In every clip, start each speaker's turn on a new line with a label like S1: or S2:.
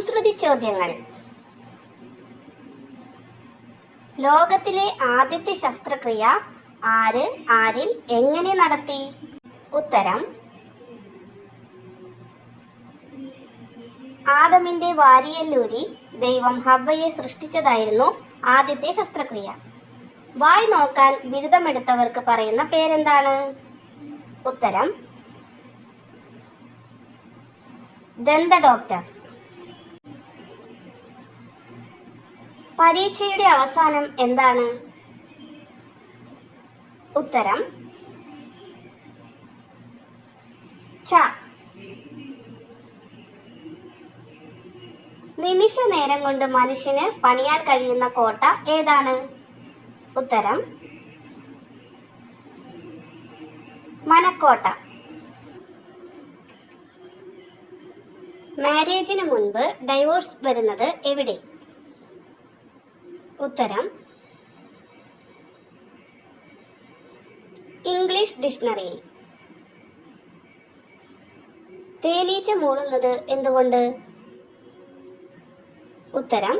S1: കുസൃതി ചോദ്യങ്ങൾ. ലോകത്തിലെ ആദ്യത്തെ ശസ്ത്രക്രിയ ആര് ആരിൽ എങ്ങനെ നടത്തി? ഉത്തരം ആദമിന്റെ വാരിയല്ലൂരി ദൈവം ഹവ്വയെ സൃഷ്ടിച്ചതായിരുന്നു ആദ്യത്തെ ശസ്ത്രക്രിയ. വായ് നോക്കാൻ ബിരുദമെടുത്തവർക്ക് പറയുന്ന പേരെന്താണ്? ഉത്തരം ദന്ത ഡോക്ടർ. പരീക്ഷയുടെ അവസാനം എന്താണ്? ഉത്തരം ച. നിമിഷ നേരം കൊണ്ട് മനുഷ്യന് പണിയാൻ കഴിയുന്ന കോട്ട ഏതാണ്? ഉത്തരം മനക്കോട്ട. മാരേജിന് മുൻപ് ഡൈവോഴ്സ് വരുന്നത് എവിടെ? ഉത്തരം ഇംഗ്ലീഷ് ഡിക്ഷണറിയിൽ. തേനീച്ച മൂളുന്നത് എന്തുകൊണ്ട്? ഉത്തരം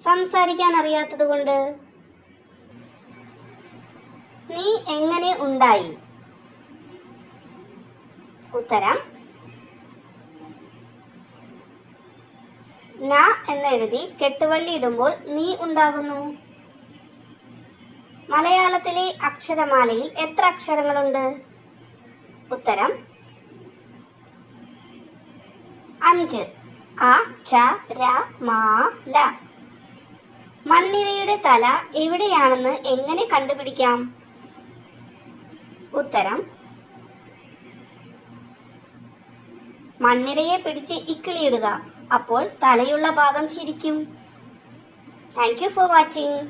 S1: സംസാരിക്കാൻ അറിയാത്തതുകൊണ്ട്. നീ എങ്ങനെ ഉണ്ടായി? ഉത്തരം ന എന്നെഴുതി കെട്ടുവള്ളി ഇടുമ്പോൾ നീ ഉണ്ടാകുന്നു. മലയാളത്തിലെ അക്ഷരമാലയിൽ എത്ര അക്ഷരങ്ങളുണ്ട്? ഉത്തരം 5. അ ച ര മ ല. മണ്ണിരയുടെ തല എവിടെയാണെന്ന് എങ്ങനെ കണ്ടുപിടിക്കാം? ഉത്തരം മണ്ണിരയെ പിടിച്ച് ഇക്കിളിയിടുക, അപ്പോൾ തലയുള്ള ഭാഗം ചിരിക്കും. Thank you for watching.